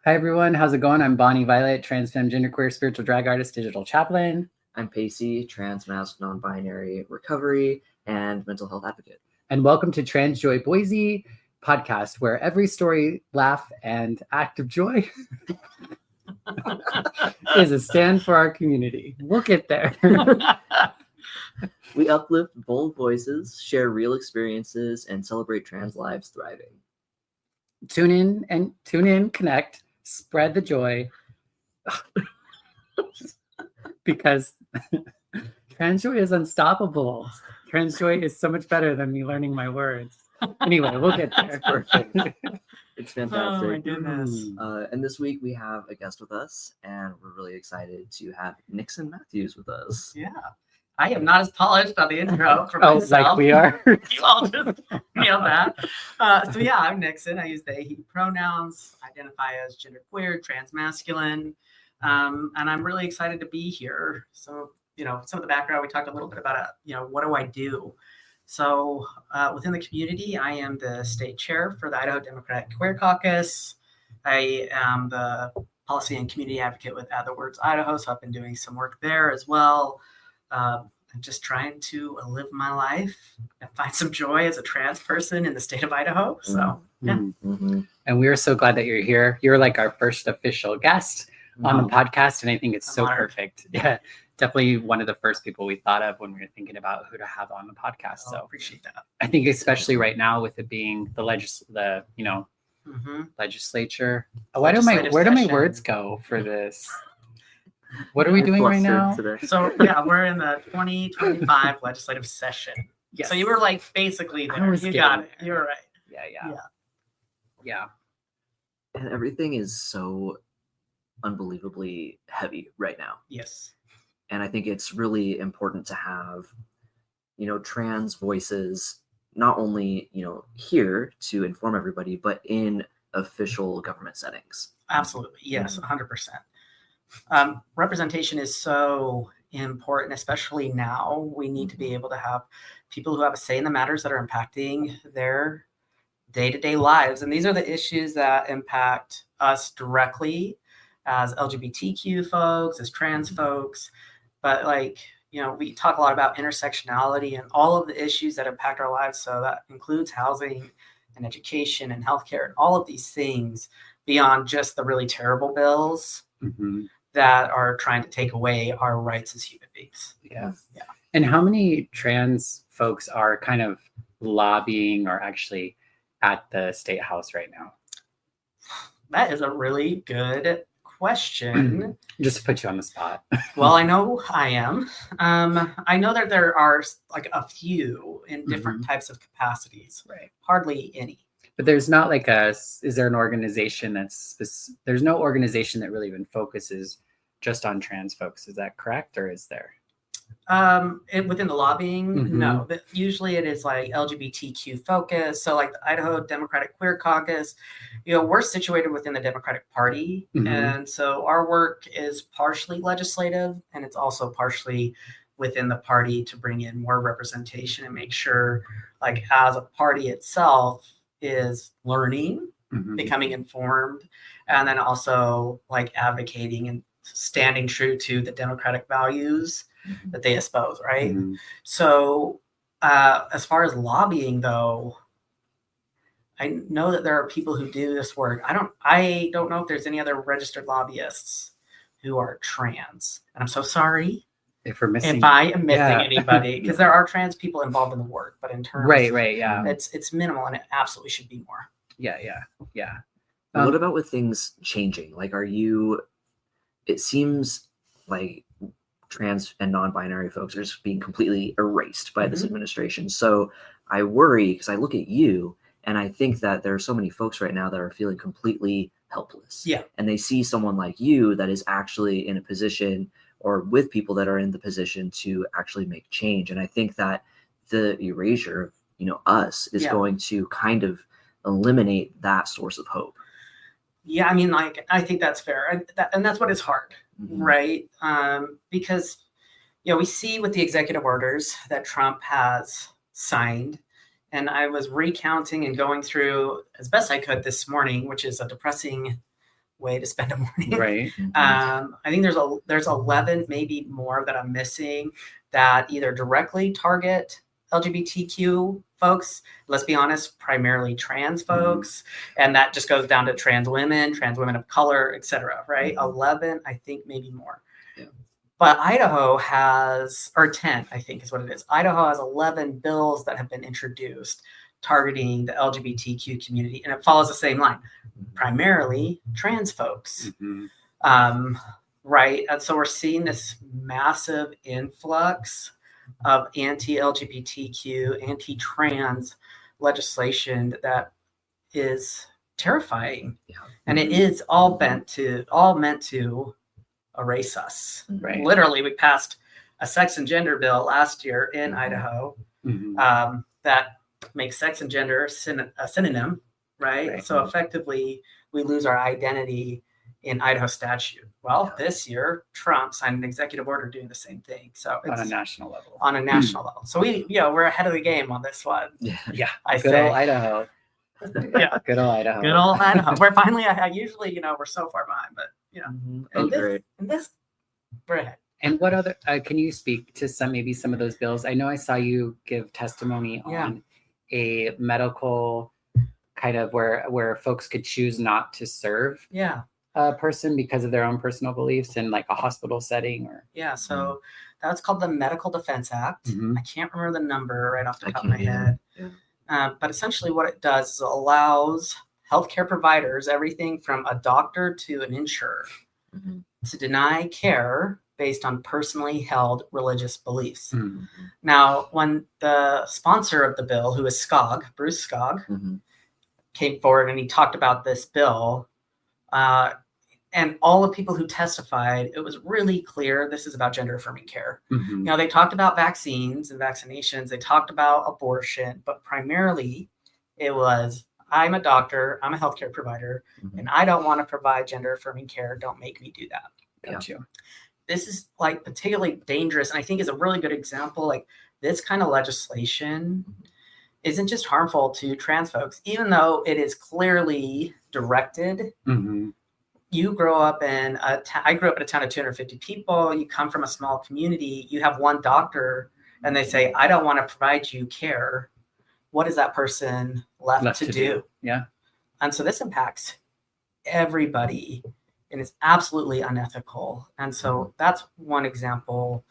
Hi, everyone. How's it going? I'm Bonnie Violet, trans, femme, genderqueer, spiritual drag artist, digital chaplain. I'm Pacey, trans, masked, non-binary, recovery, and mental health advocate. And welcome to Transjoyboise podcast, where every story, laugh, and act of joy is a stand for our community. We'll get there. We uplift bold voices, share real experiences, and celebrate trans lives thriving. Tune in, connect, spread the joy. Because transjoy is unstoppable. Transjoy is so much better than me learning my words. Anyway, we'll get there. Perfect. It's fantastic. Oh my goodness. And this week we have a guest with us, and we're really excited to have Nikson Matthews with us. Yeah. I am not as polished on the intro for Oh, myself. like we are. You all just nailed that. So yeah, I'm Nikson. I use they, he pronouns, identify as genderqueer, transmasculine. And I'm really excited to be here. So, some of the background, we talked a little bit about, what do I do? So within the community, I am the state chair for the Idaho Democratic Queer Caucus. I am the policy and community advocate with Add the Words Idaho. So I've been doing some work there as well. I'm just trying to live my life and find some joy as a trans person in the state of Idaho. So, yeah. Mm-hmm. And we are so glad that you're here. You're like our first official guest on the podcast, and I think it's so perfect. Yeah, definitely one of the first people we thought of when we were thinking about who to have on the podcast. So appreciate that. I think especially right now with it being the legislature. Where do my words go for this? What are we doing right now? Today. So yeah, we're in the 2025 legislative session. Yes. So you were like basically I there. was You getting got it. there. You're right. Yeah. And everything is so unbelievably heavy right now. Yes. And I think it's really important to have, trans voices, not only, here to inform everybody, but in official government settings. Absolutely. Yes. 100%. Representation is so important, especially now. We need to be able to have people who have a say in the matters that are impacting their day-to-day lives. And these are the issues that impact us directly as LGBTQ folks, as trans folks. But we talk a lot about intersectionality and all of the issues that impact our lives. So that includes housing and education and healthcare and all of these things beyond just the really terrible bills that are trying to take away our rights as human beings. Yeah. And how many trans folks are kind of lobbying or actually at the state house right now? That is a really good question. Just to put you on the spot. Well, I know I am. I know that there are like a few in different types of capacities. Right. Hardly any. But there's not like is there an organization there's no organization that really even focuses just on trans folks. Is that correct? Or is there? Within the lobbying, no. But usually it is like LGBTQ focus. So like the Idaho Democratic Queer Caucus, we're situated within the Democratic Party. And so our work is partially legislative, and it's also partially within the party to bring in more representation and make sure, like, as a party itself is learning, becoming informed, and then also like advocating and standing true to the democratic values that they espouse, right? So as far as lobbying, though, I know that there are people who do this work. I don't know if there's any other registered lobbyists who are trans. And I'm so sorry if I am missing anybody, because there are trans people involved in the work, but in terms it's minimal, and it absolutely should be more. Yeah. What about with things changing? Like, it seems like trans and non-binary folks are just being completely erased by this administration. So I worry, because I look at you and I think that there are so many folks right now that are feeling completely helpless. Yeah. And they see someone like you that is actually in a position, or with people that are in the position to actually make change. And I think that the erasure of, us is going to kind of eliminate that source of hope. Yeah, I mean, I think that's fair. And that's what is hard, right? Because, we see with the executive orders that Trump has signed, and I was recounting and going through as best I could this morning, which is a depressing way to spend a morning. Right. I think there's 11, maybe more that I'm missing that either directly target LGBTQ folks. Let's be honest, primarily trans folks, and that just goes down to trans women of color, etc. Right? 11, I think maybe more. Yeah. But Idaho has, or 10, I think is what it is. Idaho has 11 bills that have been introduced targeting the LGBTQ community, and it follows the same line, primarily trans folks. Right? And so we're seeing this massive influx of anti-LGBTQ, anti-trans legislation that is terrifying. Yeah. And it is all meant to erase us. Right. Literally, we passed a sex and gender bill last year in Idaho that makes sex and gender a synonym, right? So effectively, we lose our identity in Idaho statute. Well, this year, Trump signed an executive order doing the same thing. So it's on a national level. On a national level. So we're ahead of the game on this one. Yeah. Good old Idaho. Yeah. Good old Idaho. Good old Idaho. We're finally, usually, we're so far behind, but, in this, we're ahead. And what other, can you speak to some of those bills? I know I saw you give testimony on a medical kind of where folks could choose not to serve a person because of their own personal beliefs in like a hospital setting or. Yeah. So that's called the Medical Defense Act. I can't remember the number right off the top of my head. But essentially what it does is it allows healthcare providers, everything from a doctor to an insurer, to deny care based on personally held religious beliefs. Now, when the sponsor of the bill, who is Bruce Skog, came forward and he talked about this bill, and all the people who testified, it was really clear this is about gender affirming care. They talked about vaccines and vaccinations. They talked about abortion, but primarily it was, I'm a doctor, I'm a healthcare provider, and I don't want to provide gender affirming care. Don't make me do that. Got you. This is like particularly dangerous. And I think is a really good example. Like this kind of legislation isn't just harmful to trans folks, even though it is clearly directed. You grow up in I grew up in a town of 250 people. You come from a small community. You have one doctor and they say, I don't want to provide you care. What is that person left to do? Yeah. And so this impacts everybody and it's absolutely unethical. And so that's one example.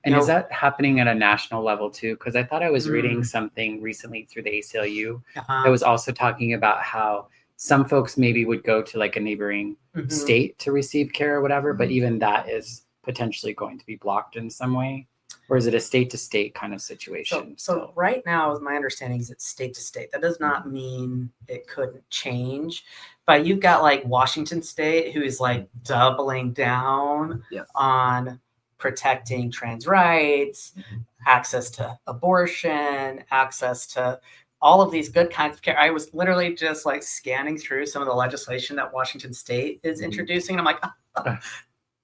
And is that happening at a national level too? Because I thought I was reading something recently through the ACLU that was also talking about how some folks maybe would go to like a neighboring state to receive care or whatever, but even that is potentially going to be blocked in some way. Or is it a state to state kind of situation? So right now, my understanding is it's state to state. That does not mean it couldn't change, but you've got like Washington State, who is like doubling down on protecting trans rights, access to abortion, access to all of these good kinds of care. I was literally just like scanning through some of the legislation that Washington State is introducing. And I'm like,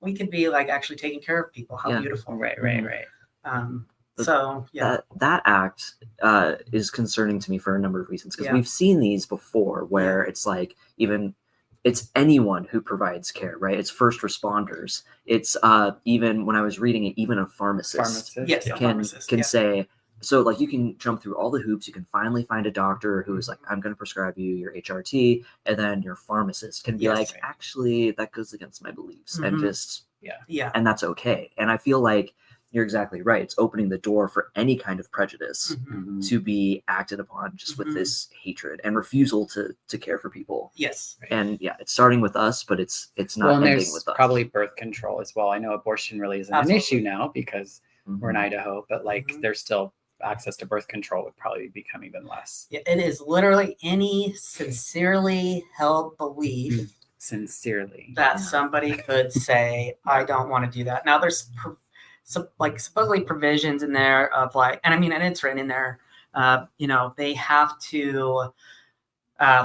we could be like actually taking care of people. How beautiful. Right. That act is concerning to me for a number of reasons, because we've seen these before where it's like it's anyone who provides care, right? It's first responders. It's even when I was reading it, even a pharmacist can say, so like you can jump through all the hoops. You can finally find a doctor who is like, I'm going to prescribe you your HRT. And then your pharmacist can be actually, that goes against my beliefs and just, and that's okay. And I feel like you're exactly right. It's opening the door for any kind of prejudice to be acted upon just with this hatred and refusal to care for people. Yes. And it's starting with us, but it's not ending with us. Probably birth control as well. I know abortion really isn't an issue now because we're in Idaho, but like there's still access to birth control would probably become even less. Yeah, it is literally any sincerely held belief that somebody could say, I don't want to do that. Now there's supposedly provisions in there of like, and it's written in there, they have to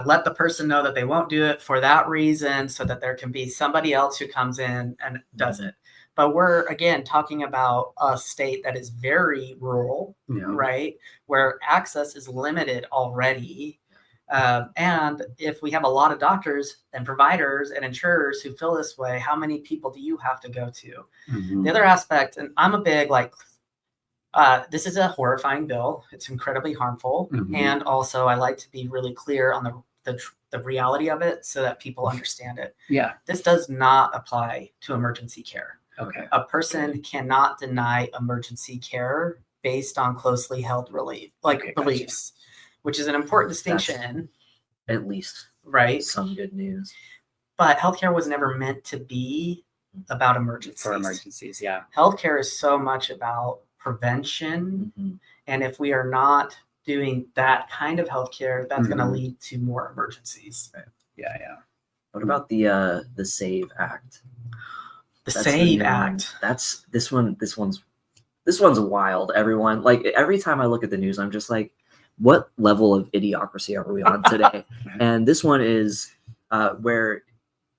let the person know that they won't do it for that reason so that there can be somebody else who comes in and does it. But we're, again, talking about a state that is very rural, right? Where access is limited already. And if we have a lot of doctors and providers and insurers who feel this way, how many people do you have to go to? The other aspect, and I'm a big this is a horrifying bill. It's incredibly harmful. And also I like to be really clear on the reality of it so that people understand it. Yeah. This does not apply to emergency care. Okay. A person cannot deny emergency care based on closely held beliefs, which is an important distinction. That's at least right. Some good news. But healthcare was never meant to be about emergencies. For emergencies, yeah. Healthcare is so much about prevention. And if we are not doing that kind of healthcare, that's going to lead to more emergencies. Right. Yeah, yeah. What about the SAVE Act? That's SAVE Act. That's this one's wild, everyone. Like every time I look at the news, I'm just like, what level of idiocracy are we on today? And this one is where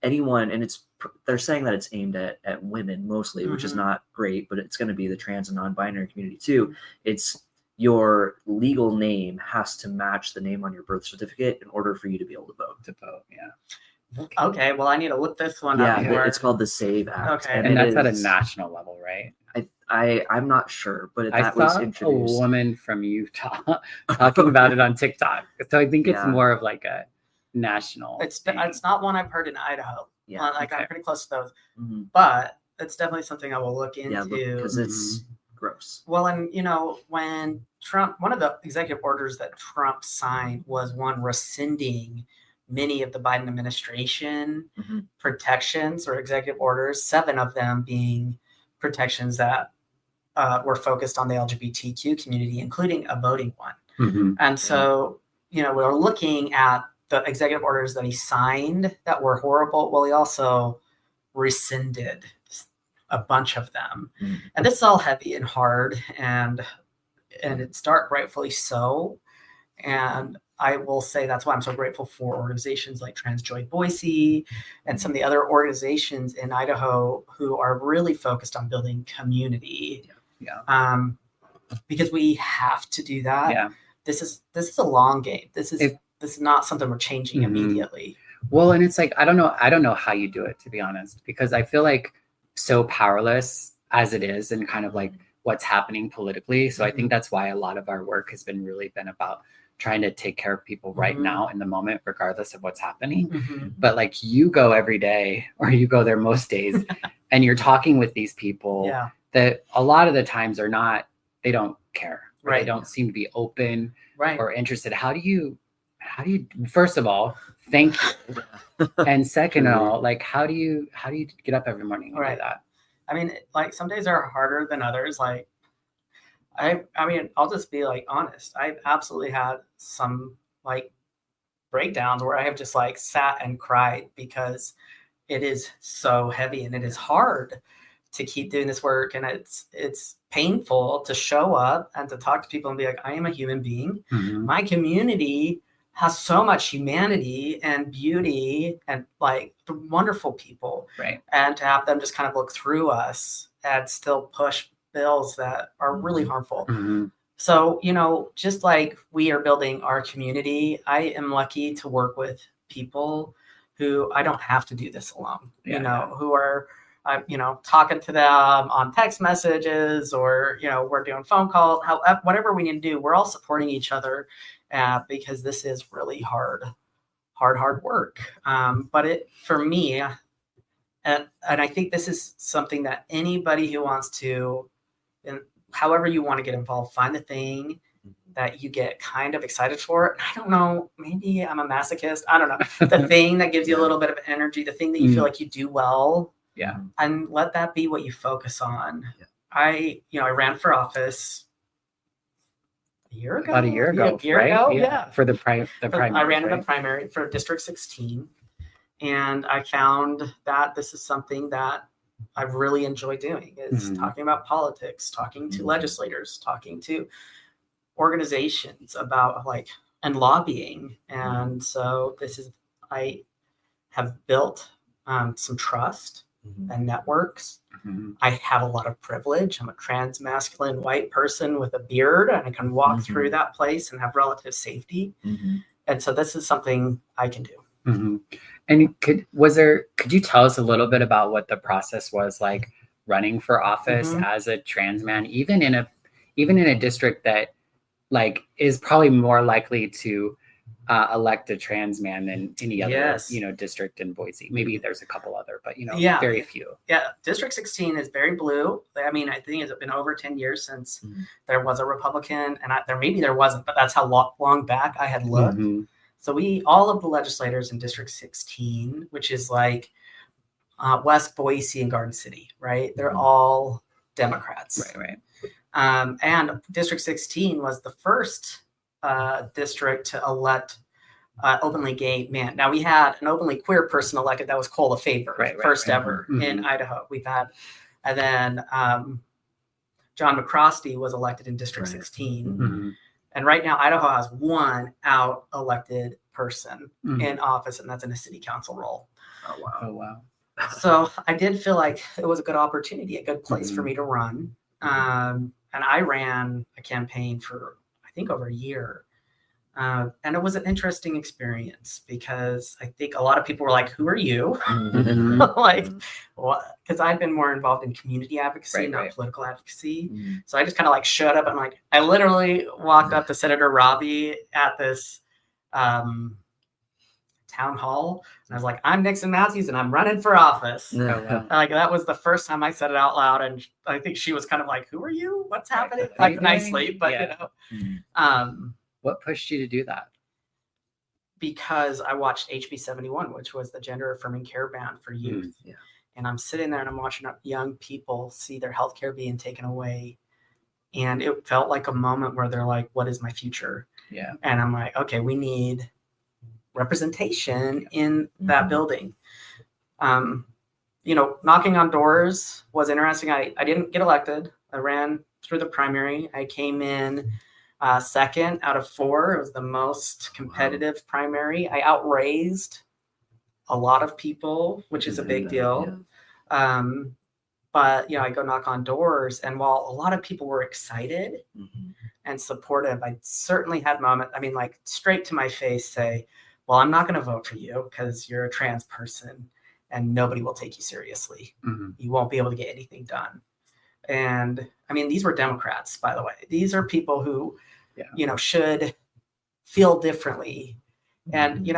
anyone, and they're saying that it's aimed at women mostly, which is not great, but it's going to be the trans and non-binary community too. It's your legal name has to match the name on your birth certificate in order for you to be able to vote. Yeah. Okay, well, I need to look this one up. Yeah, it's called the SAVE Act. Okay. And that's at a national level, right? I'm not sure, but that was introduced. A woman from Utah talking about it on TikTok. So I think it's more of like a national. It's not one I've heard in Idaho. Yeah, I'm pretty close to those, but it's definitely something I will look into. Yeah, because it's gross. Well, and when Trump, one of the executive orders that Trump signed was one rescinding many of the Biden administration protections or executive orders, 7 of them being protections that were focused on the LGBTQ community, including a voting one. And so, we're looking at the executive orders that he signed that were horrible. Well, he also rescinded a bunch of them. And this is all heavy and hard, and it's dark, rightfully so. And I will say that's why I'm so grateful for organizations like Transjoy Boise and some of the other organizations in Idaho who are really focused on building community. Yeah. Because we have to do that. Yeah. This is a long game. This is not something we're changing immediately. Well, and it's like I don't know how you do it, to be honest, because I feel like so powerless as it is and kind of like what's happening politically. So I think that's why a lot of our work has been about trying to take care of people right now in the moment, regardless of what's happening. But like you go every day, or you go there most days, and you're talking with these people that a lot of the times they don't care. Right. They don't seem to be open or interested. How do you, first of all, thank you. And second of all, like, how do you get up every morning and do that? I mean, like some days are harder than others. Like, I mean, I'll just be like honest. I've absolutely had some like breakdowns where I have just like sat and cried because it is so heavy and it is hard to keep doing this work. And it's painful to show up and to talk to people and be like, I am a human being. My community has so much humanity and beauty and like the wonderful people. Right. And to have them just kind of look through us and still push bills that are really harmful. So, just like we are building our community, I am lucky to work with people who I don't have to do this alone, who are, talking to them on text messages or, we're doing phone calls, whatever we need to do, we're all supporting each other because this is really hard work. But for me, and I think this is something that anybody who wants to, and however you want to get involved, find the thing that you get kind of excited for. I don't know, maybe I'm a masochist. I don't know. The thing that gives you a little bit of energy, the thing that you feel like you do well. Yeah. And let that be what you focus on. I ran for office a year ago. About a year ago, right? Yeah. For the primary. I ran in the primary for District 16. And I found that this is something that I really enjoy doing is talking about politics, talking to legislators, talking to organizations about and lobbying. And so I have built some trust and networks. I have a lot of privilege. I'm a trans masculine white person with a beard, and I can walk through that place and have relative safety. And so this is something I can do. Mm-hmm. And could you tell us a little bit about what the process was like running for office as a trans man, even in a district that like is probably more likely to elect a trans man than any other district in Boise? Maybe there's a couple other, but very few. Yeah, District 16 is very blue. I mean, I think it's been over 10 years since there was a Republican, and there wasn't, but that's how long back I had looked. So all of the legislators in District 16, which is like West Boise and Garden City, right? They're all Democrats. Right. And District 16 was the first district to elect openly gay man. Now we had an openly queer person elected that was Cole LaFavor, first ever in Idaho. We've had, and then John McCrosty was elected in District 16. And right now Idaho has one out elected person in office, and that's in a city council role. Oh wow. So I did feel like it was a good opportunity, a good place for me to run. And I ran a campaign for, I think, over a year. And it was an interesting experience because I think a lot of people were like, who are you? Like, what? Because I'd been more involved in community advocacy, not political advocacy. So I just kind of like showed up and like, I literally walked up to Senator Robbie at this town hall. And I was like, I'm Nikson Matthews and I'm running for office. Like that was the first time I said it out loud. And I think she was kind of like, who are you? What's happening? Like nicely, but what pushed you to do that? Because I watched HB 71, which was the gender affirming care ban for youth. And I'm sitting there and I'm watching young people see their healthcare being taken away. And it felt like a moment where they're like, what is my future? And I'm like, okay, we need representation in that building. Knocking on doors was interesting. I didn't get elected. I ran through the primary. I came in second out of 4. It was the most competitive primary. I outraised a lot of people, which is a big deal. But I go knock on doors, and while a lot of people were excited and supportive, I certainly had moments, like straight to my face say, well, I'm not going to vote for you because you're a trans person and nobody will take you seriously. You won't be able to get anything done. And these were Democrats, by the way. These are people who, should feel differently. And,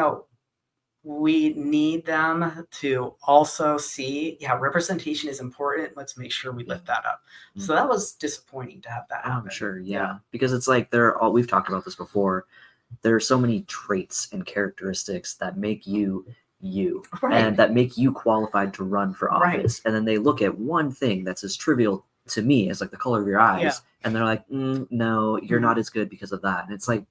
we need them to also see, representation is important. Let's make sure we lift that up. So that was disappointing to have that happen. I'm sure. Yeah. Because it's like we've talked about this before. There are so many traits and characteristics that make you and that make you qualified to run for office. And then they look at one thing that's as trivial to me as like the color of your eyes. And they're like, no, you're not as good because of that. And it's like,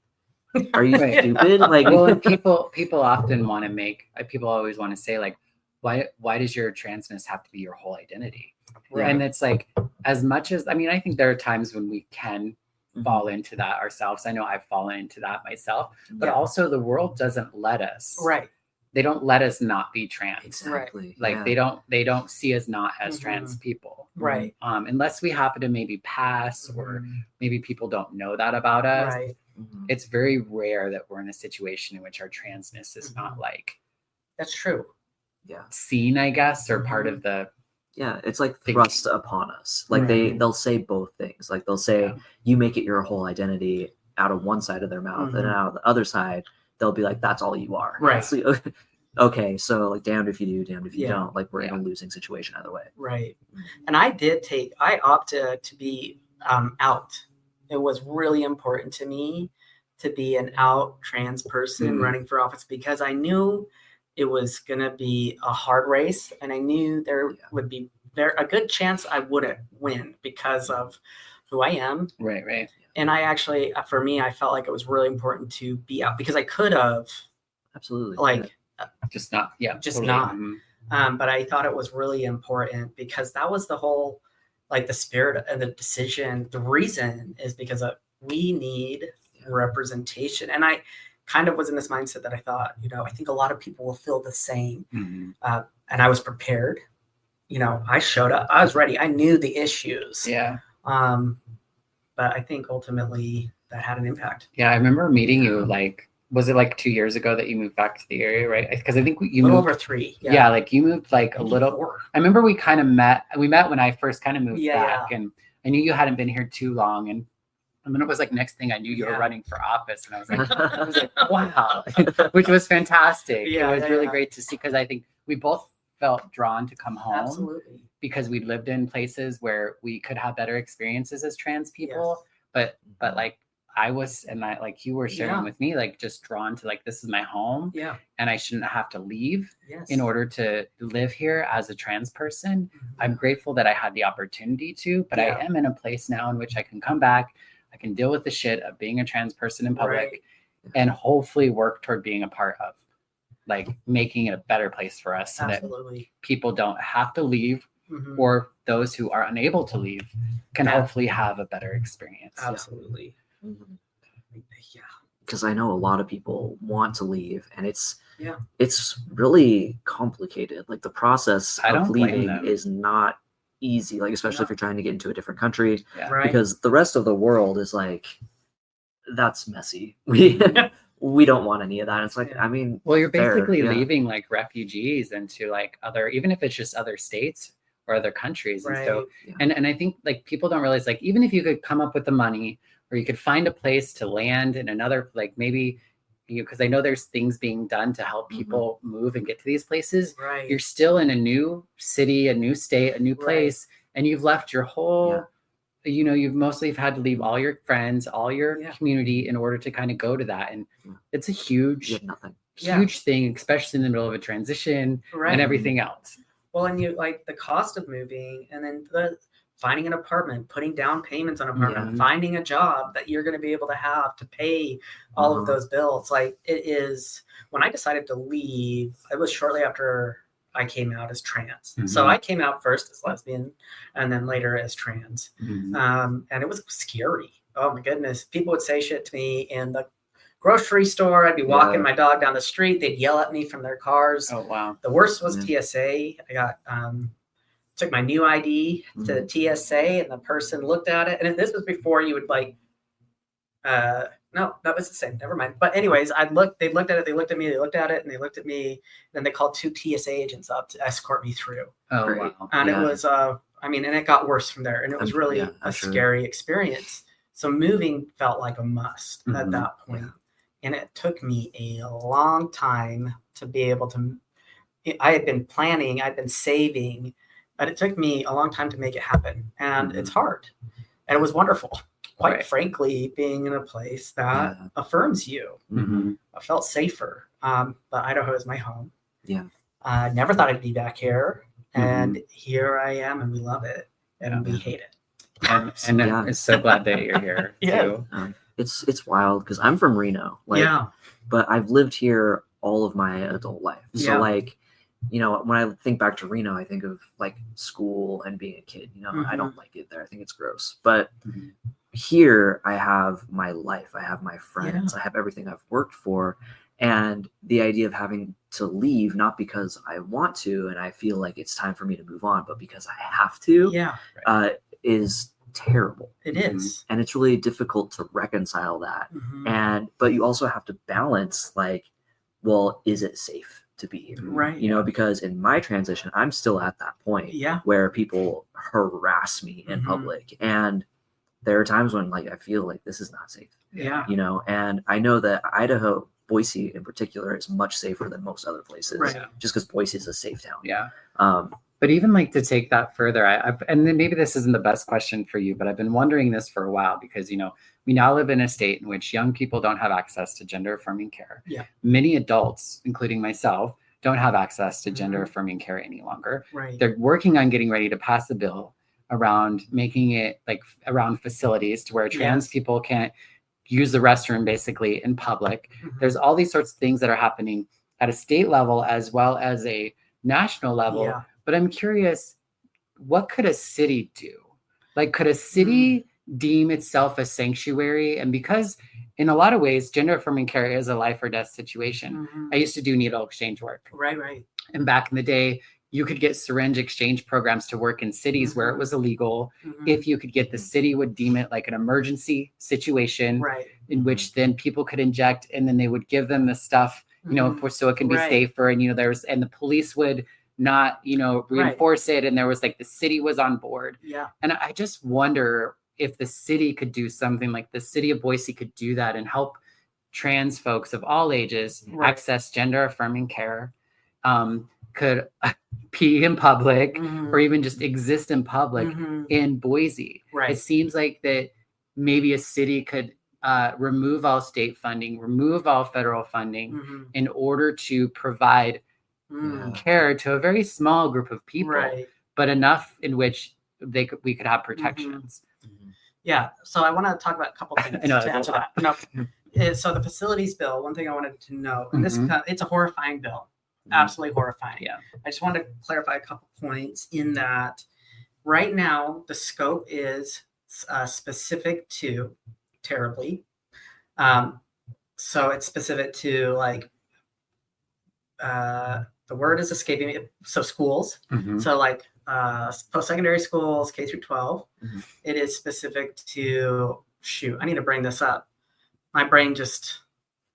are you stupid? Like, well, people often want to people always want to say like, why does your transness have to be your whole identity? And it's like, as much as, I think there are times when we can fall into that ourselves. I know I've fallen into that myself, but also the world doesn't let us. They don't let us not be trans. Exactly. Like they don't see us not as trans people. Unless we happen to maybe pass or maybe people don't know that about us. It's very rare that we're in a situation in which our transness is not like. That's true. Seen, I guess, or part of the. It's like thrust upon us. Like they'll say both things. Like they'll say you make it your whole identity out of one side of their mouth, and out of the other side they'll be like, that's all you are. Okay, so like damned if you do, damned if you don't. Like we're in a losing situation either way. And I opted to be out. It was really important to me to be an out trans person running for office because I knew it was going to be a hard race, and I knew there would be a good chance I wouldn't win because of who I am. And I actually, for me, I felt like it was really important to be out because I could have just not. But I thought it was really important because that was the whole, like the spirit of the decision. The reason is because we need representation. And I kind of was in this mindset that I thought, I think a lot of people will feel the same. And I was prepared. I showed up. I was ready. I knew the issues. But I think ultimately that had an impact. I remember meeting you like was it like 2 years ago that you moved back to the area, right? Because I think you a little moved over 3. Yeah, like you moved like a Maybe little. 4. I remember we kind of met. We met when I first kind of moved back, Yeah. and I knew you hadn't been here too long, and then it was like next thing I knew you were Yeah. running for office, and I was like, wow, which was fantastic. Yeah, it was really yeah. great to see because I think we both felt drawn to come home Absolutely. because we lived in places where we could have better experiences as trans people, but like I was, and like you were sharing with me, like just drawn to like, this is my home, and I shouldn't have to leave in order to live here as a trans person. I'm grateful that I had the opportunity to, but I am in a place now in which I can come back. I can deal with the shit of being a trans person in public and hopefully work toward being a part of like making it a better place for us so that people don't have to leave, or those who are unable to leave can hopefully have a better experience. Absolutely. Yeah, because I know a lot of people want to leave, and it's really complicated. Like the process of leaving is not easy, like especially if you're trying to get into a different country, because the rest of the world is like, that's messy. We don't want any of that. It's like, I mean, well, you're basically leaving like refugees into like other, even if it's just other states or other countries. And so, and I think like people don't realize, like, even if you could come up with the money, or you could find a place to land in another, like maybe, you know, because I know there's things being done to help people move and get to these places. You're still in a new city, a new state, a new place, and you've left your whole, you know, you've mostly had to leave all your friends, all your community in order to kind of go to that. And it's a huge thing, especially in the middle of a transition and everything else. Well, and you like the cost of moving, and then the finding an apartment, putting down payments on an apartment, finding a job that you're going to be able to have to pay all of those bills. Like it is, when I decided to leave, it was shortly after I came out as trans. So I came out first as lesbian and then later as trans. And it was scary. Oh my goodness. People would say shit to me in the grocery store. I'd be walking my dog down the street. They'd yell at me from their cars. Oh, wow. The worst was TSA. I got, took my new ID to the TSA, and the person looked at it. And this was before you would like, no, that was the same. Never mind. But anyways, they looked at it, they looked at me, they looked at it, and they looked at me. Then they called 2 TSA agents up to escort me through. Oh, wow. And it was, I mean, and it got worse from there. And it was really a scary experience. So moving felt like a must at that point. And it took me a long time to be able to, I had been planning, I'd been saving, but it took me a long time to make it happen. And it's hard. And it was wonderful. Quite frankly, being in a place that affirms you. I felt safer. But Idaho is my home. I never thought I'd be back here. And here I am, and we love it. And we hate it. And I'm so glad that you're here too. It's wild because I'm from Reno. But I've lived here all of my adult life. So like, you know, when I think back to Reno, I think of like school and being a kid. You know, I don't like it there. I think it's gross. But here I have my life. I have my friends. I have everything I've worked for. And the idea of having to leave, not because I want to and I feel like it's time for me to move on, but because I have to, is terrible. It is. And it's really difficult to reconcile that. But you also have to balance, like, well, is it safe to be here? Right. You know, because in my transition, I'm still at that point where people harass me in public. And there are times when like I feel like this is not safe. You know, and I know that Idaho, Boise in particular, is much safer than most other places. Just because Boise is a safe town. But even like to take that further, and then maybe this isn't the best question for you, but I've been wondering this for a while because, you know, we now live in a state in which young people don't have access to gender affirming care. Many adults, including myself, don't have access to gender affirming care any longer. They're working on getting ready to pass a bill around making it like around facilities to where trans people can't use the restroom basically in public. There's all these sorts of things that are happening at a state level as well as a national level. But I'm curious, what could a city do? Like, could a city deem itself a sanctuary? And because in a lot of ways, gender affirming care is a life or death situation. I used to do needle exchange work. And back in the day, you could get syringe exchange programs to work in cities where it was illegal. If you could get, the city would deem it like an emergency situation, Right. in which then people could inject, and then they would give them the stuff, so it can be safer. And, and the police would not, reinforce it. And there was like, the city was on board. Yeah. And I just wonder if the city could do something like the city of Boise could do that and help trans folks of all ages access gender affirming care, could pee in public or even just exist in public in Boise. Right. It seems like that maybe a city could remove all state funding, remove all federal funding in order to provide care to a very small group of people, but enough in which we could have protections. Yeah. So I want to talk about a couple things I know, to answer that. No. So the facilities bill, one thing I wanted to know, and this it's a horrifying bill, absolutely horrifying. Yeah. I just wanted to clarify a couple points in that right now the scope is specific to terribly. So it's specific to like the word is escaping me. So schools. So like post-secondary schools, K through 12. It is specific to I need to bring this up. My brain just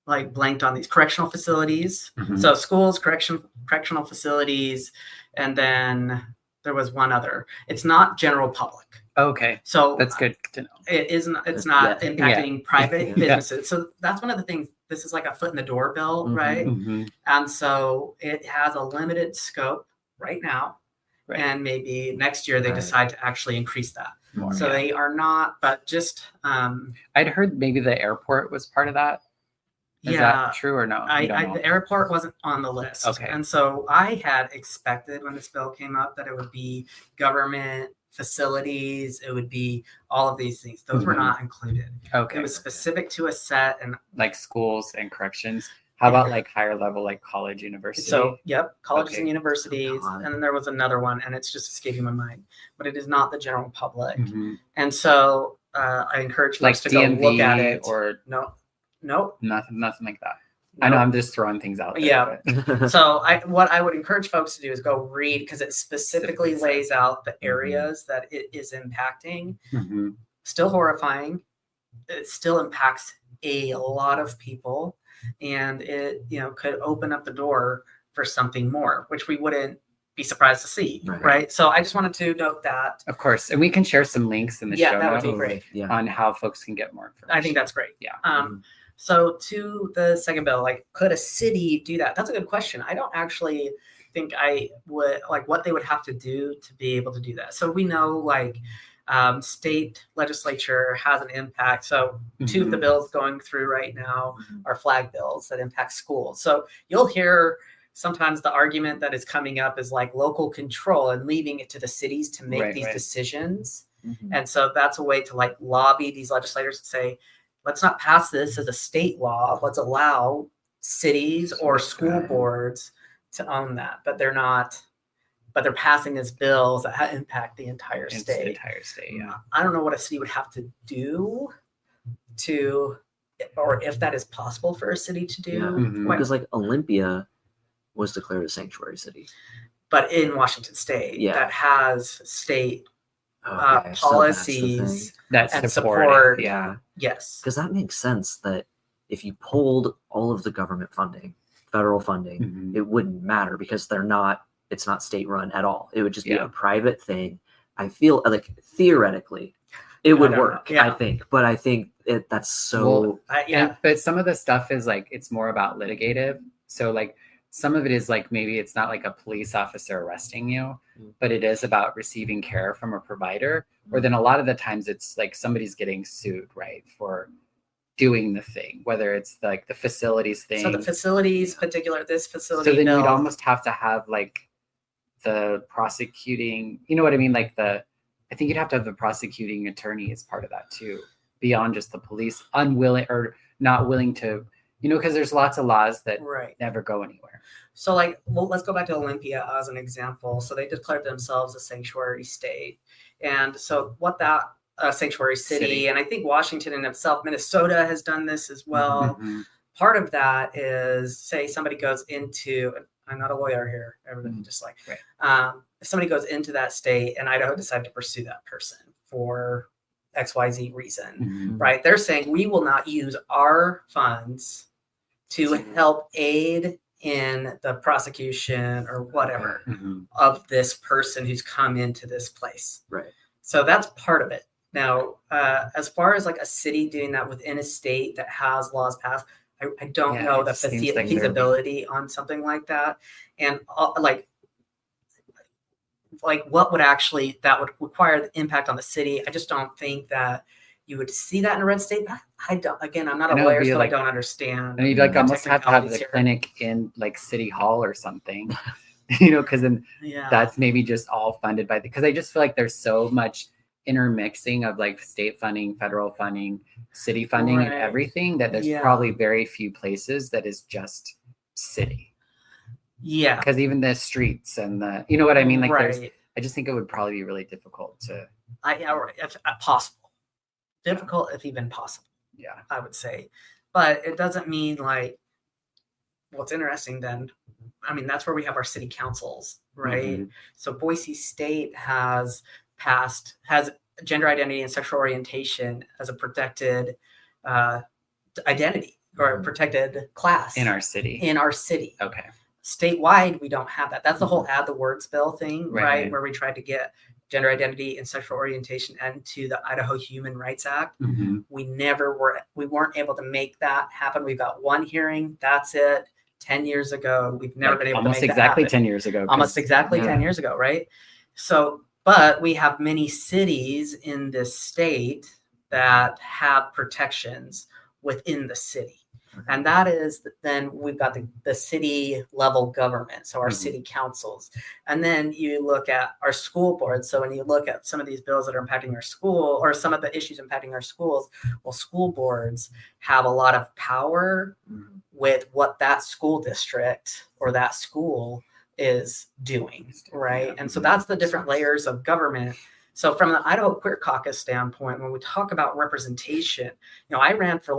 like blanked on these correctional facilities. So schools, correctional facilities, and then there was one other. It's not general public. Okay. So that's good to know. It isn't. It's not impacting private businesses. So that's one of the things. This is like a foot in the door bill, right? And so it has a limited scope right now, and maybe next year they decide to actually increase that. So they are not, but just. I'd heard maybe the airport was part of that. Is that true or no? The airport wasn't on the list. Okay. And so I had expected when this bill came up that it would be government facilities, it would be all of these things. Those were not included. Okay. It was specific to a set and like schools and corrections. How about like higher level, like college, university? So, colleges and universities. And then there was another one, and it's just escaping my mind. But it is not the general public. And so I encourage folks to DMV go look at it. Or no, nothing like that. I know I'm just throwing things out there. Yeah. So what I would encourage folks to do is go read, because it specifically lays out the areas that it is impacting. Still horrifying. It still impacts a lot of people, and it could open up the door for something more, which we wouldn't be surprised to see. Right. So I just wanted to note that. Of course. And we can share some links in the show that would be great. On how folks can get more information. I think that's great. Yeah. So to the second bill, like, could a city do that? That's a good question. I don't actually think I would, like, what they would have to do to be able to do that. So we know, like, state legislature has an impact. So two of the bills going through right now are flag bills that impact schools. So you'll hear sometimes the argument that is coming up is like local control and leaving it to the cities to make these decisions. And so that's a way to like lobby these legislators and say, let's not pass this as a state law. Let's allow cities or school boards to own that. But they're not, but they're passing these bills that impact the entire state. The entire state, yeah. I don't know what a city would have to do to, or if that is possible for a city to do. Because like Olympia was declared a sanctuary city. But in Washington state, that has state policies that support. Yeah. Yes. Because that makes sense that if you pulled all of the government funding, federal funding, it wouldn't matter because it's not state run at all. It would just be a private thing. I feel like theoretically it would work, I think. But I think that's so... but some of the stuff is like, it's more about litigative. So like some of it is like, maybe it's not like a police officer arresting you, but it is about receiving care from a provider. Or then a lot of the times it's like somebody's getting sued, right, for doing the thing, whether it's like the facilities thing. So the facilities, this facility. So then you'd almost have to have like the prosecuting, you know what I mean? Like I think you'd have to have the prosecuting attorney as part of that too, beyond just the police unwilling or not willing to, because there's lots of laws that never go anywhere. So like, well, let's go back to Olympia as an example. So they declared themselves a sanctuary state. And so what that sanctuary city, and I think Washington in itself, Minnesota has done this as well. Part of that is, say somebody goes into I'm not a lawyer here. Everybody just like, Right. if somebody goes into that state and Idaho decided to pursue that person for XYZ reason, right? They're saying we will not use our funds to help aid in the prosecution or whatever of this person who's come into this place. Right. So that's part of it. Now, as far as like a city doing that within a state that has laws passed, I don't know the feasibility on something like that. And like what would actually, that would require the impact on the city. I just don't think that you would see that in a red state. I don't, again, I'm not a lawyer, so like, I don't understand. And you'd like almost have to have the clinic in like City Hall or something, you know, because then that's maybe just all funded by because I just feel like there's so much intermixing of like state funding, federal funding, city funding, and everything that there's probably very few places that is just city. Yeah. Because even the streets and the, you know what I mean? Like I just think it would probably be really difficult to. If possible. Difficult, if even possible. Yeah. I would say. But it doesn't mean like, what's interesting then, I mean, that's where we have our city councils, right? So Boise State has gender identity and sexual orientation as a protected identity or a protected class in our city. Okay. Statewide, we don't have that. That's the whole add the words bill thing, right? Where we tried to get gender identity and sexual orientation into the Idaho Human Rights Act. We weren't able to make that happen. We've got one hearing. That's it. 10 years ago. We've never been able to make that happen. Almost exactly 10 years ago. Almost exactly 10 years ago, right? So, but we have many cities in this state that have protections within the city. And that is, then we've got the city level government, so our city councils. And then you look at our school boards. So when you look at some of these bills that are impacting our school or some of the issues impacting our schools, well, school boards have a lot of power with what that school district or that school is doing, right? And so that's the different layers of government. So from the Idaho Queer Caucus standpoint, when we talk about representation, you know, I ran for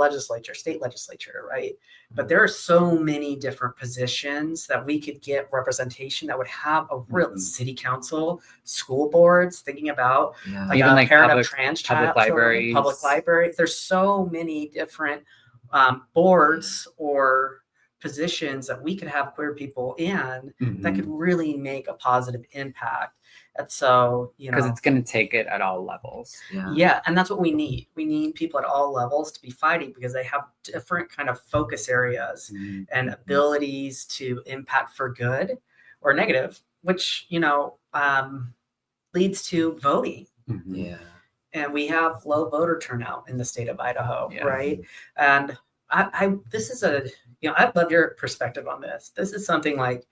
state legislature, right? But there are so many different positions that we could get representation that would have a real city council, school boards, thinking about even like parent of trans child, public libraries. There's so many different boards or positions that we could have queer people in that could really make a positive impact. And so, you know, because it's going to take it at all levels. Yeah. And that's what we need. We need people at all levels to be fighting because they have different kind of focus areas and abilities to impact for good or negative, which, you know, leads to voting. And we have low voter turnout in the state of Idaho, right? And this is I love your perspective on this. This is something like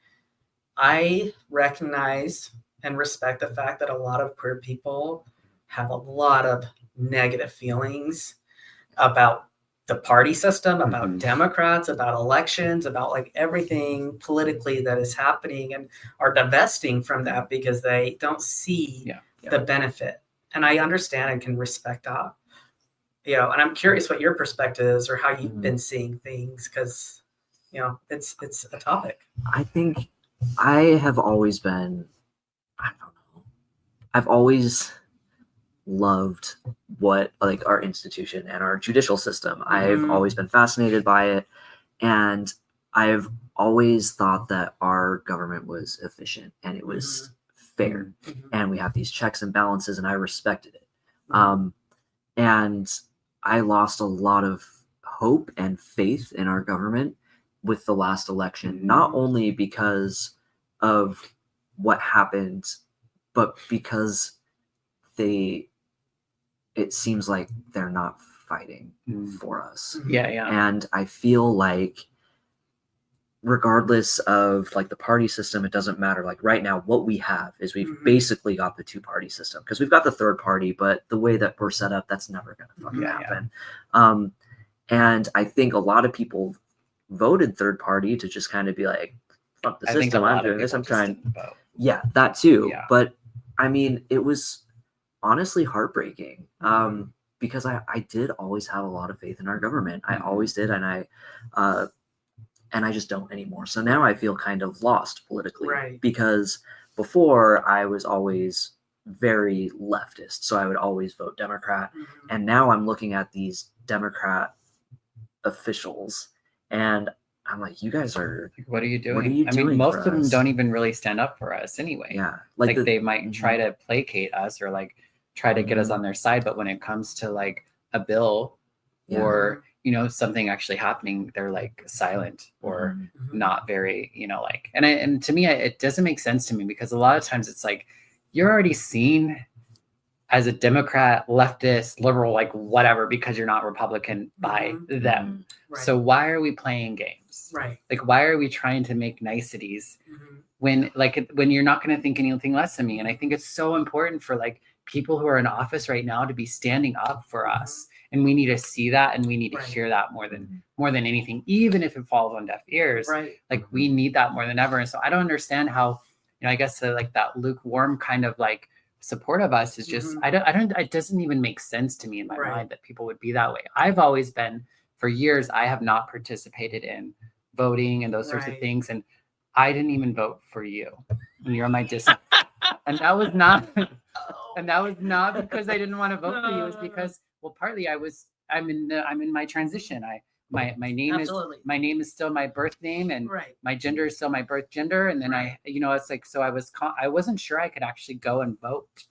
I recognize and respect the fact that a lot of queer people have a lot of negative feelings about the party system, about Democrats, about elections, about like everything politically that is happening and are divesting from that because they don't see the benefit. And I understand and can respect that. You know, and I'm curious what your perspective is or how you've been seeing things because, you know, it's a topic. I think I have always been, I don't know, I've always loved what like our institution and our judicial system. I've always been fascinated by it. And I've always thought that our government was efficient and it was fair. And we have these checks and balances and I respected it. And I lost a lot of hope and faith in our government with the last election, not only because of what happened, but because it seems like they're not fighting for us. And I feel like regardless of like the party system, it doesn't matter. Like right now, what we have is we've basically got the two-party system because we've got the third party, but the way that we're set up, that's never going to fucking happen. And I think a lot of people voted third party to just kind of be like, fuck the system, I'm doing this, I'm trying. Yeah, that too. But I mean, it was honestly heartbreaking because I did always have a lot of faith in our government. I always did. And and I just don't anymore. So now I feel kind of lost politically, Right. because before I was always very leftist, so I would always vote Democrat. And now I'm looking at these Democrat officials, and I'm like, you guys are, what are you doing? What are you I doing mean, most for of them us? don't even really stand up for us anyway. yeah, Like they might try to placate us or like try to get us Mhm. on their side, but when it comes to like a bill Yeah. or something actually happening, they're like silent or Mhm. not very like. And to me, it doesn't make sense to me, because a lot of times it's like you're already seen as a Democrat, leftist, liberal, like whatever, because you're not Republican by them. Right. So why are we playing games? Right. Like, why are we trying to make niceties when you're not going to think anything less of me? And I think it's so important for like people who are in office right now to be standing up for us, and we need to see that, and we need to hear that more than anything, even if it falls on deaf ears. Right. Like we need that more than ever. And so I don't understand how, I guess like that lukewarm kind of like support of us is just it doesn't even make sense to me in my mind that people would be that way. I've always been, for years, I have not participated in voting and those sorts of things, and I didn't even vote for you, and you're on my district. and that was not because I didn't want to vote for you. It's because, well, partly I'm in my transition. My name is still my birth name, and my gender is still my birth gender. And then it's like, so I wasn't sure I could actually go and vote.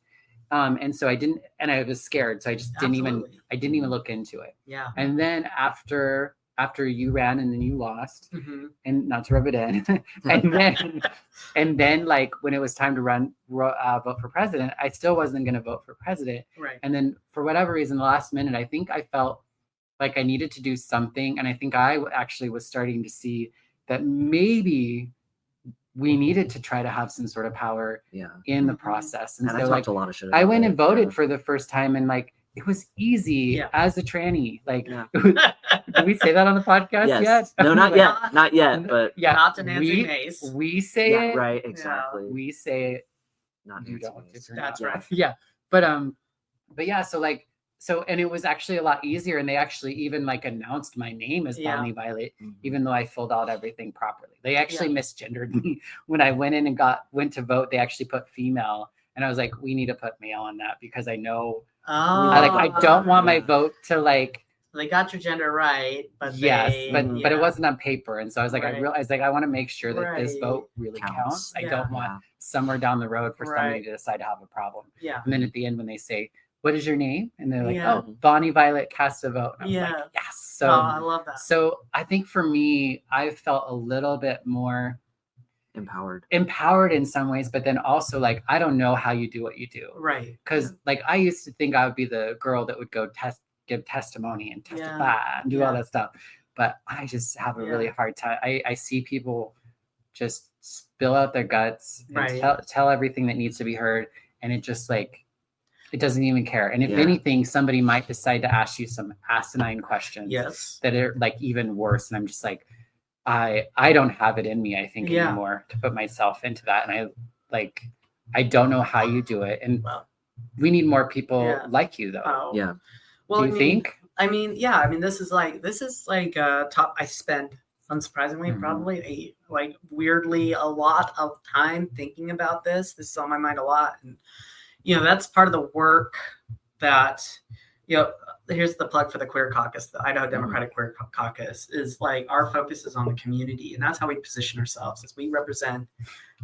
And so I didn't, and I was scared. So I just didn't even look into it. Yeah. And then after you ran and then you lost, and not to rub it in, and then like when it was time to vote for president, I still wasn't going to vote for president. Right. And then for whatever reason, the last minute, I think I felt like I needed to do something. And I think I actually was starting to see that maybe we needed to try to have some sort of power in the process. And so I talked a lot of shit about I went and voted for the first time, and like, it was easy as a tranny. Like, did we say that on the podcast yet? No, not yet. Not yet. But not to Nancy Mace. We say it. Right. Exactly. We say it. Not You Nancy don't. Mace. That's right. Yeah. But yeah. So and it was actually a lot easier, and they actually even like announced my name as Bonnie Violet, even though I filled out everything properly. They actually misgendered me when I went in and went to vote. They actually put female, and I was like, we need to put male on that, because I know. I don't want my vote to like. They got your gender right, but but it wasn't on paper, and so I was like, I realized like I want to make sure that this vote really counts. I don't want somewhere down the road for somebody to decide to have a problem. Yeah. And then at the end, when they say, "What is your name?" and they're like, "Oh, Bonnie Violet cast a vote." And I was like, yes. So I love that. So I think for me, I felt a little bit more empowered in some ways, but then also like, I don't know how you do what you do. Right. Because like I used to think I would be the girl that would go give testimony and testify and do all that stuff. But I just have a really hard time. I see people just spill out their guts and tell everything that needs to be heard. And it just like, it doesn't even care. And if anything, somebody might decide to ask you some asinine questions that are like even worse. And I'm just like, I don't have it in me, I think, anymore to put myself into that. And I don't know how you do it. And we need more people like you, though. Yeah. Well, do you think? I mean, this is like top. I spend, unsurprisingly, probably weirdly a lot of time thinking about this. This is on my mind a lot. And, that's part of the work that, here's the plug for the Queer Caucus, the Idaho Democratic Queer Caucus, is like our focus is on the community. And that's how we position ourselves, as we represent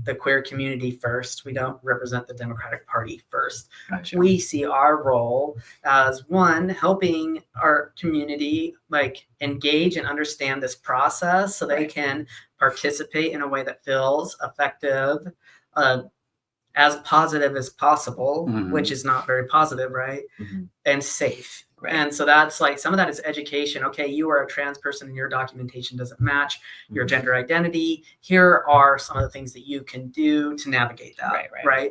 the queer community first. We don't represent the Democratic Party first. Gotcha. We see our role as one, helping our community like engage and understand this process so they can participate in a way that feels effective, as positive as possible, which is not very positive, right? And safe. Right. And so that's like, some of that is education. Okay, you are a trans person and your documentation doesn't match your gender identity. Here are some of the things that you can do to navigate that, right?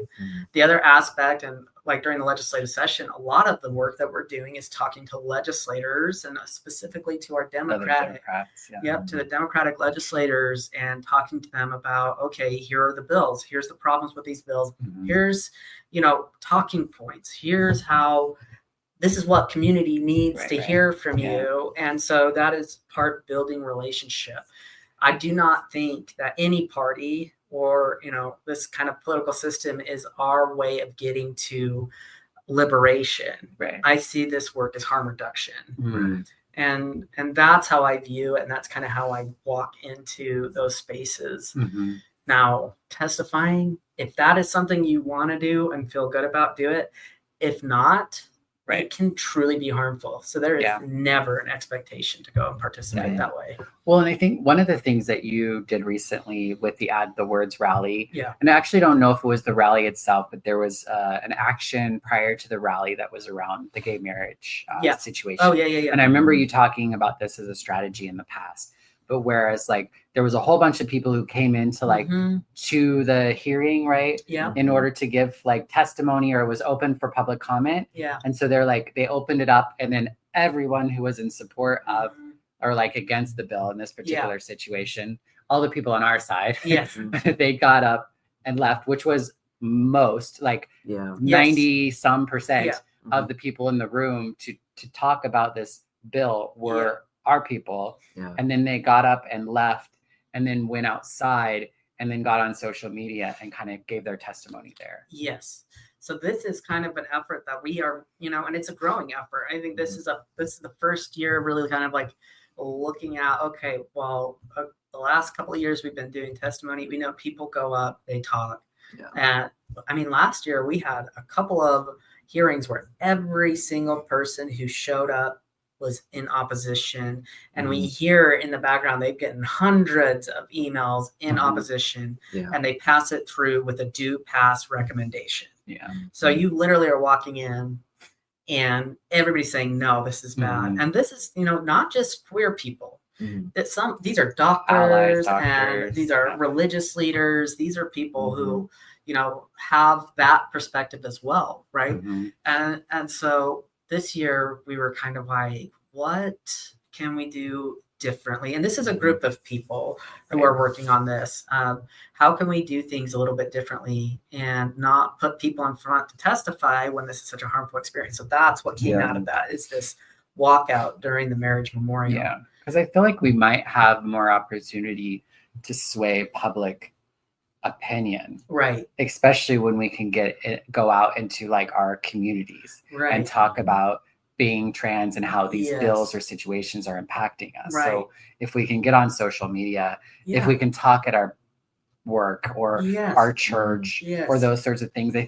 The other aspect, and like during the legislative session, a lot of the work that we're doing is talking to legislators, and specifically to our Democratic, to the Democratic legislators, and talking to them about, okay, here are the bills. Here's the problems with these bills. Here's, talking points. Here's how, this is what community needs to hear from you. And so that is part building relationship. I do not think that any party or, this kind of political system is our way of getting to liberation. Right. I see this work as harm reduction. Right. And that's how I view it. And that's kind of how I walk into those spaces. Now, testifying, if that is something you want to do and feel good about, do it. If not, it can truly be harmful. So there is never an expectation to go and participate that way. Well, and I think one of the things that you did recently with the words rally, and I actually don't know if it was the rally itself, but there was an action prior to the rally that was around the gay marriage situation. Oh, yeah. And I remember you talking about this as a strategy in the past. But whereas like there was a whole bunch of people who came into like to the hearing, right? Yeah. In order to give like testimony, or it was open for public comment. Yeah. And so they opened it up, and then everyone who was in support of or like against the bill in this particular situation, all the people on our side, they got up and left, which was most like 90 some percent of the people in the room to talk about this bill were our people. And then they got up and left, and then went outside, and then got on social media and kind of gave their testimony there. Yes. So this is kind of an effort that we are, and it's a growing effort. I think this is the first year really kind of like looking at, okay, well, the last couple of years we've been doing testimony. We know people go up, they talk. And I mean, last year we had a couple of hearings where every single person who showed up was in opposition, and we hear in the background they've gotten hundreds of emails in opposition, and they pass it through with a do pass recommendation. So you literally are walking in and everybody's saying, no, this is bad. And this is, not just queer people. That these are doctors, and these are religious leaders. These are people who, have that perspective as well, right? And so this year we were kind of like, what can we do differently? And this is a group of people who are working on this. How can we do things a little bit differently and not put people in front to testify when this is such a harmful experience? So that's what came out of that, is this walkout during the marriage memorial. Yeah, because I feel like we might have more opportunity to sway public opinion, right? Especially when we can go out into like our communities, and talk about being trans and how these bills or situations are impacting us. So if we can get on social media, if we can talk at our work or our church or those sorts of things, I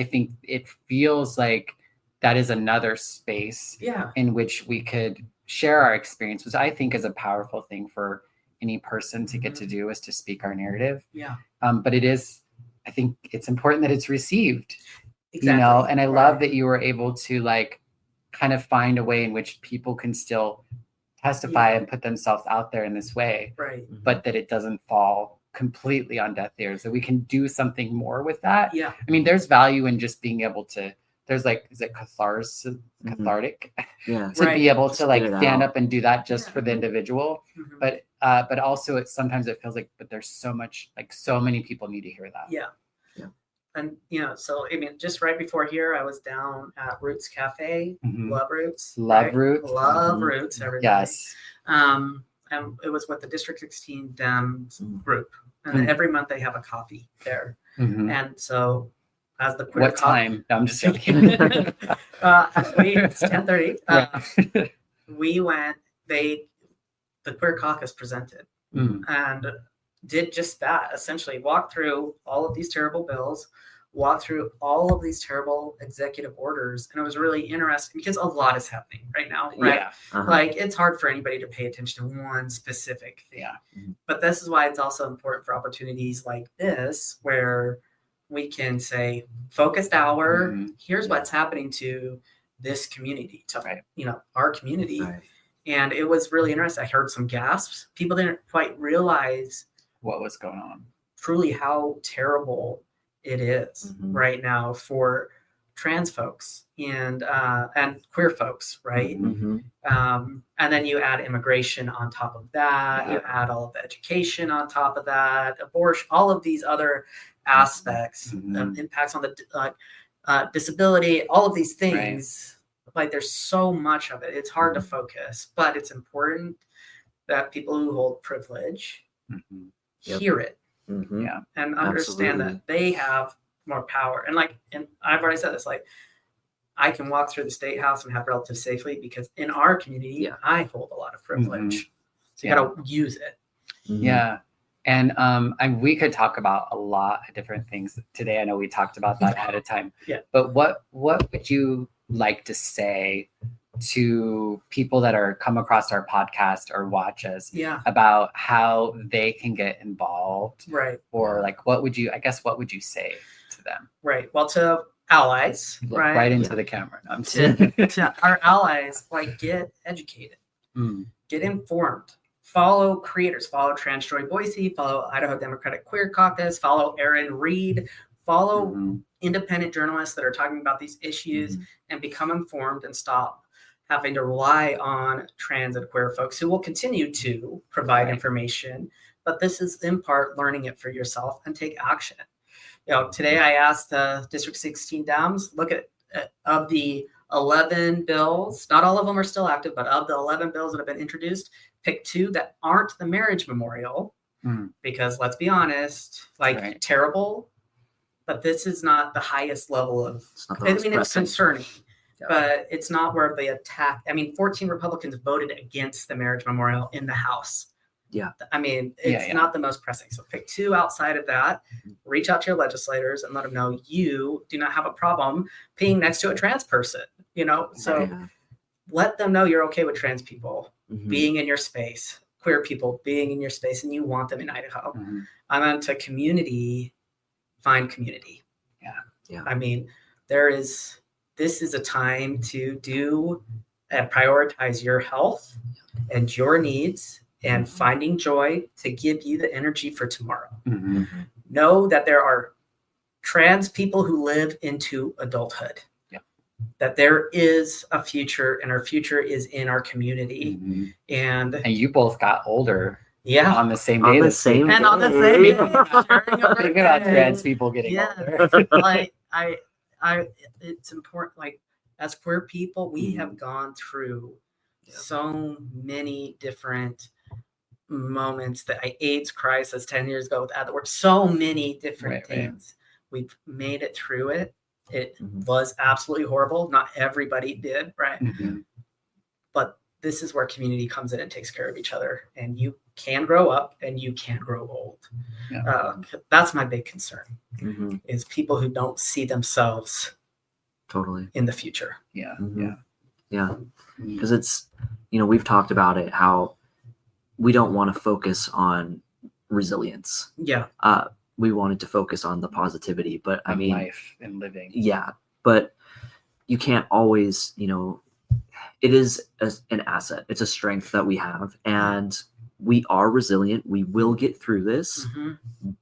think it feels like that is another space in which we could share our experience, which I think is a powerful thing for any person to get to do, is to speak our narrative. But I think it's important that it's received, and I love that you were able to like kind of find a way in which people can still testify and put themselves out there in this way, but that it doesn't fall completely on deaf ears, that we can do something more with that. I mean, there's value in just being able to, there's like, is it cathartic to be able to like stand up and do that just for the individual. But also sometimes it feels like, but there's so much, like so many people need to hear that. And, so, I mean, just right before here, I was down at Roots Cafe. Love Roots. Love Roots. Love Roots, everybody. Yes. And it was with the District 16 Dems group. And every month they have a coffee there. And so as the queer time? No, I'm just joking. Actually, it's 10:30. We went, the Queer Caucus presented and did just that, essentially walk through all of these terrible bills, walk through all of these terrible executive orders. And it was really interesting because a lot is happening right now, right? Like it's hard for anybody to pay attention to one specific thing. But this is why it's also important for opportunities like this, where we can say focused hour, here's what's happening to this community, to our community. And it was really interesting. I heard some gasps. People didn't quite realize what was going on, truly how terrible it is right now for trans folks and queer folks, right? And then you add immigration on top of that, you add all of the education on top of that, abortion, all of these other aspects, impacts on the disability, all of these things. Like there's so much of it. It's hard to focus, but it's important that people who hold privilege hear it, Yeah. and understand Absolutely. that they have more power. And I've already said this, like, I can walk through the state house and have relatives safely because in our community, I hold a lot of privilege. So you got to use it. Yeah. And we could talk about a lot of different things today. I know we talked about that ahead of time. But what would you like to say to people that are come across our podcast or watch us about how they can get involved? Right. Or like, what would you say to them? Right. Well, to allies, Look right into the camera. No, I'm to our allies, like, get educated, get informed, follow creators, follow Transjoy Boise, follow Idaho Democratic Queer Caucus, follow Aaron Reed, follow independent journalists that are talking about these issues, and become informed and stop having to rely on trans and queer folks who will continue to provide information. But this is in part learning it for yourself and take action. Today I asked the District 16 Dems, look at of the 11 bills, not all of them are still active, but of the 11 bills that have been introduced, pick 2 that aren't the marriage memorial, because let's be honest, terrible, but this is not the highest level of, it's concerning, but it's not where they attack. 14 Republicans voted against the marriage memorial in the House. It's not the most pressing. So pick 2 outside of that, reach out to your legislators and let them know you do not have a problem peeing next to a trans person, let them know you're okay with trans people being in your space, queer people being in your space, and you want them in Idaho. And then to community, find community. This is a time to do and prioritize your health and your needs and finding joy to give you the energy for tomorrow. Know that there are trans people who live into adulthood, that there is a future, and our future is in our community. And you both got older on the same day. On the same day. Think about trans people getting older. It's important, like, as queer people, we have gone through so many different moments. The AIDS crisis 10 years ago with the work, so many different things. We've made it through it. It was absolutely horrible. Not everybody did, right? But this is where community comes in and takes care of each other, and you can grow up and you can grow old. That's my big concern, is people who don't see themselves in the future. Because it's, we've talked about it, how we don't want to focus on resilience. We wanted to focus on the positivity, but life and living. But you can't always, it is an asset. It's a strength that we have, and we are resilient. We will get through this,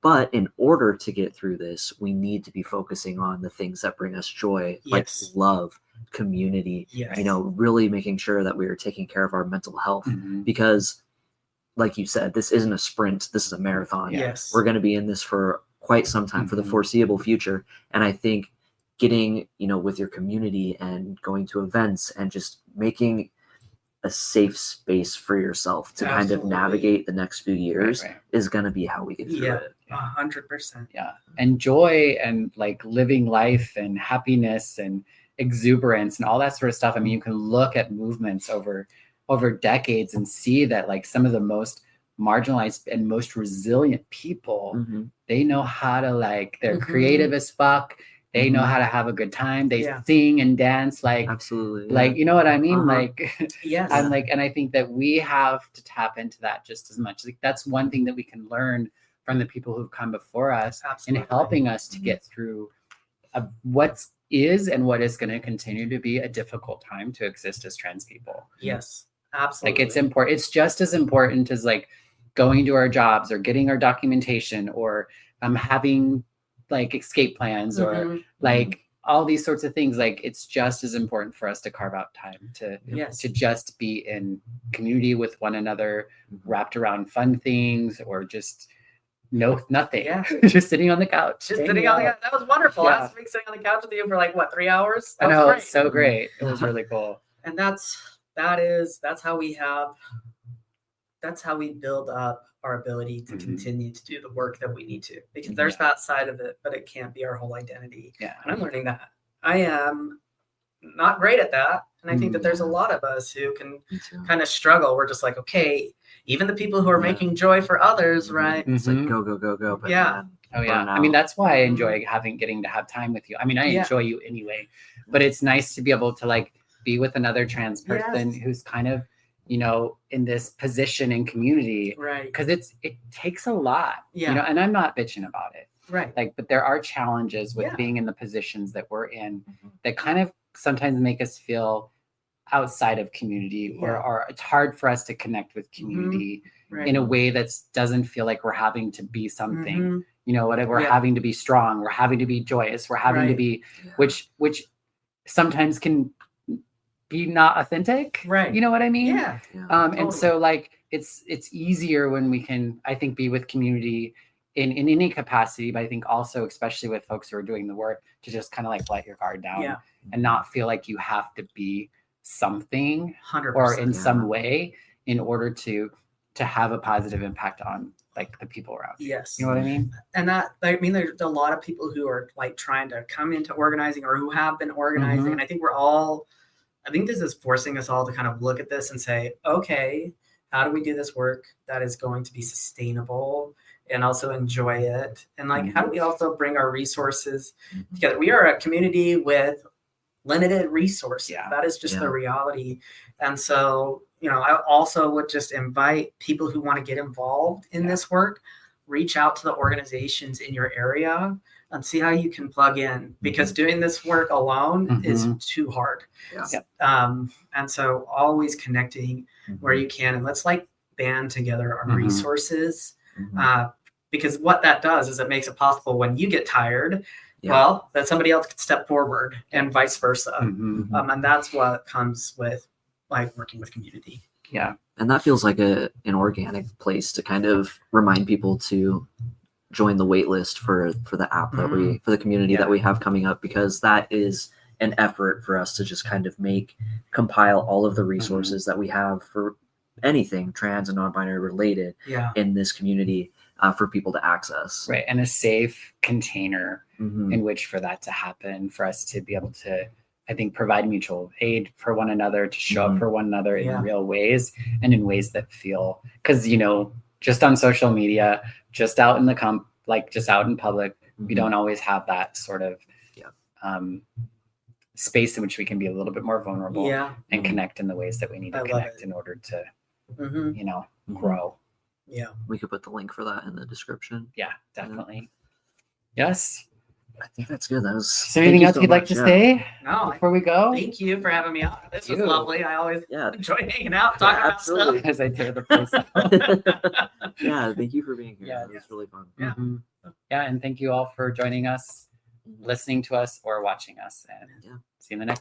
but in order to get through this, we need to be focusing on the things that bring us joy, like love, community, really making sure that we are taking care of our mental health, because like you said, this isn't a sprint. This is a marathon. We're going to be in this for quite some time, for the foreseeable future. And I think getting, with your community and going to events and just making a safe space for yourself to kind of navigate the next few years is going to be how we get through it. 100%. And joy and like living life and happiness and exuberance and all that sort of stuff. You can look at movements over decades and see that, like, some of the most marginalized and most resilient people, they know how to, like, they're creative as fuck. They know how to have a good time. They sing and dance, like, absolutely, like, you know what I mean? Like, I'm like, and I think that we have to tap into that just as much. Like, that's one thing that we can learn from the people who've come before us in helping us to get through what is and what is going to continue to be a difficult time to exist as trans people. Absolutely. Like, it's important. It's just as important as, like, going to our jobs or getting our documentation or having, like, escape plans or like all these sorts of things. Like, it's just as important for us to carve out time to just be in community with one another, wrapped around fun things, or just nothing. Just sitting on the couch. That was wonderful. Last week, sitting on the couch with you for, like, 3 hours? I know, it's so great. It was really cool. And that's how we have that's how we build up our ability to continue to do the work that we need to, because there's that side of it, but it can't be our whole identity. Yeah. And I'm learning that. I am not great at that. And I think that there's a lot of us who can kind of struggle. We're just like, okay, even the people who are making joy for others, right? It's like go, go, go, go. But Oh yeah. I mean, that's why I enjoy getting to have time with you. I mean, I enjoy you anyway, but it's nice to be able to like be with another trans person who's kind of, you know, in this position in community, right? Because it takes a lot, you know, and I'm not bitching about it, right? Like, but there are challenges with being in the positions that we're in that kind of sometimes make us feel outside of community, or it's hard for us to connect with community in a way that doesn't feel like we're having to be something. You know, whatever, we're having to be strong, we're having to be joyous, we're having to be, which sometimes can be not authentic, right? You know what I mean? Totally. And so like it's easier when we can, I think, be with community in any capacity, but I think also especially with folks who are doing the work, to just kind of like let your guard down and not feel like you have to be something 100%, or in some way in order to have a positive impact on like the people around you. Yes. You know what I mean? And that, I mean, there's a lot of people who are like trying to come into organizing or who have been organizing. And I think I think this is forcing us all to kind of look at this and say, okay, how do we do this work that is going to be sustainable and also enjoy it? And like, how do we also bring our resources together? We are a community with limited resources. That is just the reality. And so, you know, I also would just invite people who want to get involved in this work, reach out to the organizations in your area and see how you can plug in, because doing this work alone is too hard. And so always connecting where you can, and let's like band together our resources, because what that does is it makes it possible when you get tired, well, that somebody else could step forward and vice versa. And that's what comes with like working with community. Yeah. And that feels like an organic place to kind of remind people to join the wait list for the app that for the community that we have coming up, because that is an effort for us to just kind of compile all of the resources that we have for anything trans and non-binary related in this community for people to access. Right. And a safe container in which for that to happen, for us to be able to, I think, provide mutual aid for one another, to show up for one another in real ways and in ways that feel, because, you know, just on social media, just out in just out in public, we don't always have that sort of space in which we can be a little bit more vulnerable and connect in the ways that we need to connect in order to, you know, grow. Yeah. We could put the link for that in the description. Yeah, definitely. Yes. I think that's good. That was. Is there anything else you'd like to say before we go? Thank you for having me on. This was lovely. I always enjoy hanging out, talking about stuff. As I tear the place out. Yeah, thank you for being here. Yeah, it was really fun. Yeah. Yeah, and thank you all for joining us, listening to us, or watching us. And see you in the next